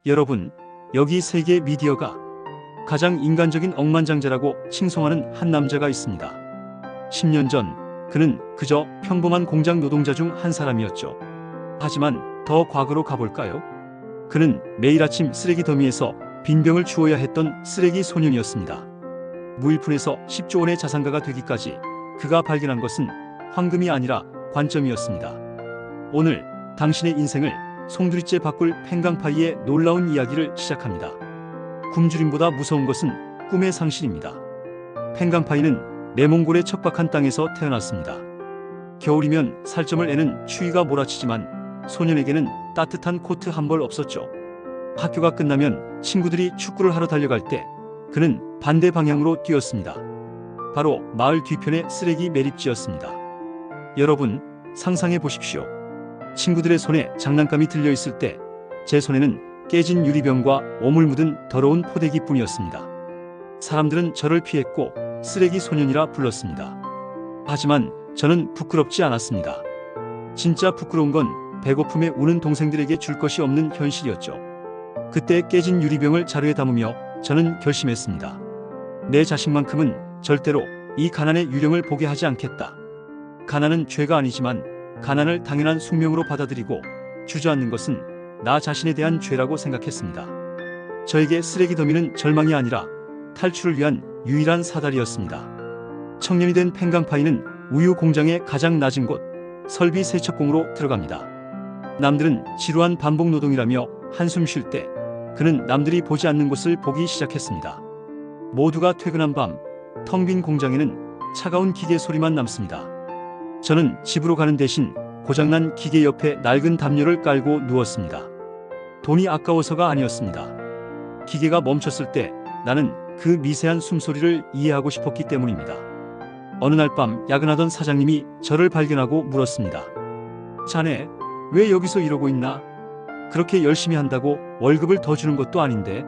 여러분, 여기 세계 미디어가 가장 인간적인 억만장자라고 칭송하는 한 남자가 있습니다. 10년 전 그는 그저 평범한 공장 노동자 중 한 사람이었죠. 하지만 더 과거로 가볼까요? 그는 매일 아침 쓰레기 더미에서 빈병을 주워야 했던 쓰레기 소년이었습니다. 무일푼에서 10조 원의 자산가가 되기까지 그가 발견한 것은 황금이 아니라 관점이었습니다. 오늘 당신의 인생을 송두리째 바꿀 팽강파이의 놀라운 이야기를 시작합니다. 굶주림보다 무서운 것은 꿈의 상실입니다. 팽강파이는 내몽골의 척박한 땅에서 태어났습니다. 겨울이면 살점을 내는 추위가 몰아치지만 소년에게는 따뜻한 코트 한 벌 없었죠. 학교가 끝나면 친구들이 축구를 하러 달려갈 때 그는 반대 방향으로 뛰었습니다. 바로 마을 뒤편의 쓰레기 매립지였습니다. 여러분, 상상해 보십시오. 친구들의 손에 장난감이 들려 있을 때 제 손에는 깨진 유리병과 오물 묻은 더러운 포대기뿐이었습니다. 사람들은 저를 피했고 쓰레기 소년이라 불렀습니다. 하지만 저는 부끄럽지 않았습니다. 진짜 부끄러운 건 배고픔에 우는 동생들에게 줄 것이 없는 현실이었죠. 그때 깨진 유리병을 자루에 담으며 저는 결심했습니다. 내 자식만큼은 절대로 이 가난의 유령을 보게 하지 않겠다. 가난은 죄가 아니지만 가난을 당연한 숙명으로 받아들이고 주저앉는 것은 나 자신에 대한 죄라고 생각했습니다. 저에게 쓰레기 더미는 절망이 아니라 탈출을 위한 유일한 사다리였습니다. 청년이 된 팽강파이는 우유 공장의 가장 낮은 곳 설비 세척공으로 들어갑니다. 남들은 지루한 반복 노동이라며 한숨 쉴 때 그는 남들이 보지 않는 곳을 보기 시작했습니다. 모두가 퇴근한 밤 텅 빈 공장에는 차가운 기계 소리만 남습니다. 저는 집으로 가는 대신 고장난 기계 옆에 낡은 담요를 깔고 누웠습니다. 돈이 아까워서가 아니었습니다. 기계가 멈췄을 때 나는 그 미세한 숨소리를 이해하고 싶었기 때문입니다. 어느 날 밤 야근하던 사장님이 저를 발견하고 물었습니다. 자네, 왜 여기서 이러고 있나? 그렇게 열심히 한다고 월급을 더 주는 것도 아닌데.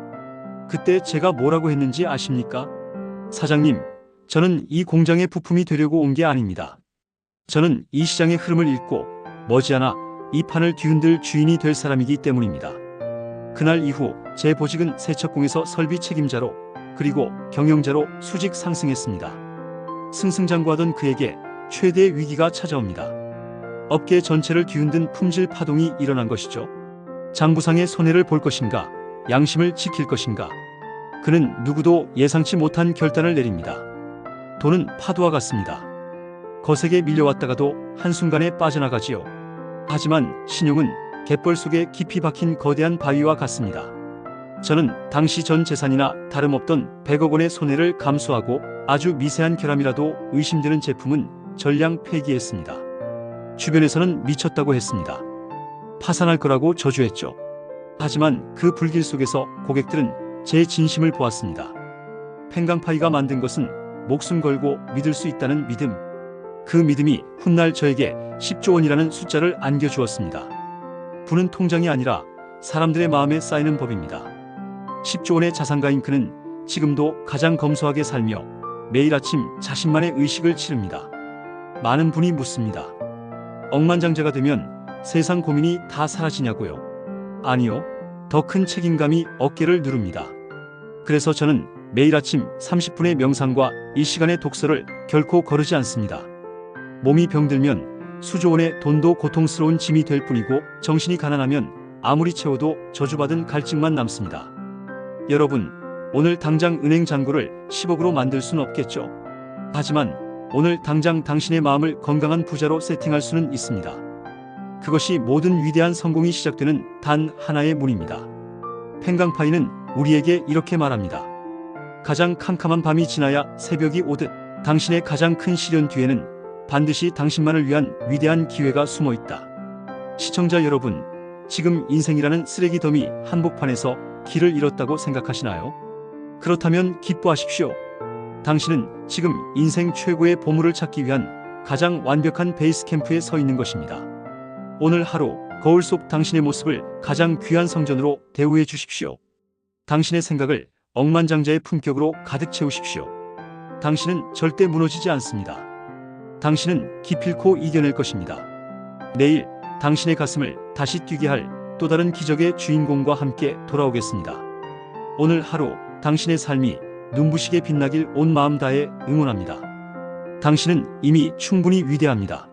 그때 제가 뭐라고 했는지 아십니까? 사장님, 저는 이 공장의 부품이 되려고 온 게 아닙니다. 저는 이 시장의 흐름을 읽고 머지않아 이 판을 뒤흔들 주인이 될 사람이기 때문입니다. 그날 이후 제 보직은 세척공에서 설비 책임자로 그리고 경영자로 수직 상승했습니다. 승승장구하던 그에게 최대의 위기가 찾아옵니다. 업계 전체를 뒤흔든 품질 파동이 일어난 것이죠. 장부상의 손해를 볼 것인가, 양심을 지킬 것인가. 그는 누구도 예상치 못한 결단을 내립니다. 돈은 파도와 같습니다. 거세게 밀려왔다가도 한순간에 빠져나가지요. 하지만 신용은 갯벌 속에 깊이 박힌 거대한 바위와 같습니다. 저는 당시 전 재산이나 다름없던 100억 원의 손해를 감수하고 아주 미세한 결함이라도 의심되는 제품은 전량 폐기했습니다. 주변에서는 미쳤다고 했습니다. 파산할 거라고 저주했죠. 하지만 그 불길 속에서 고객들은 제 진심을 보았습니다. 팽강파이가 만든 것은 목숨 걸고 믿을 수 있다는 믿음. 그 믿음이 훗날 저에게 10조 원이라는 숫자를 안겨주었습니다. 부는 통장이 아니라 사람들의 마음에 쌓이는 법입니다. 10조 원의 자산가인 그는 지금도 가장 검소하게 살며 매일 아침 자신만의 의식을 치릅니다. 많은 분이 묻습니다. 억만장자가 되면 세상 고민이 다 사라지냐고요? 아니요. 더 큰 책임감이 어깨를 누릅니다. 그래서 저는 매일 아침 30분의 명상과 1시간의 독서를 결코 거르지 않습니다. 몸이 병들면 수조 원의 돈도 고통스러운 짐이 될 뿐이고 정신이 가난하면 아무리 채워도 저주받은 갈증만 남습니다. 여러분, 오늘 당장 은행 잔고를 10억으로 만들 수는 없겠죠. 하지만 오늘 당장 당신의 마음을 건강한 부자로 세팅할 수는 있습니다. 그것이 모든 위대한 성공이 시작되는 단 하나의 문입니다. 팽강파이는 우리에게 이렇게 말합니다. 가장 캄캄한 밤이 지나야 새벽이 오듯 당신의 가장 큰 시련 뒤에는 반드시 당신만을 위한 위대한 기회가 숨어 있다. 시청자 여러분, 지금 인생이라는 쓰레기 더미 한복판에서 길을 잃었다고 생각하시나요? 그렇다면 기뻐하십시오. 당신은 지금 인생 최고의 보물을 찾기 위한 가장 완벽한 베이스 캠프에 서 있는 것입니다. 오늘 하루 거울 속 당신의 모습을 가장 귀한 성전으로 대우해 주십시오. 당신의 생각을 억만장자의 품격으로 가득 채우십시오. 당신은 절대 무너지지 않습니다. 당신은 기필코 이겨낼 것입니다. 내일 당신의 가슴을 다시 뛰게 할 또 다른 기적의 주인공과 함께 돌아오겠습니다. 오늘 하루 당신의 삶이 눈부시게 빛나길 온 마음 다해 응원합니다. 당신은 이미 충분히 위대합니다.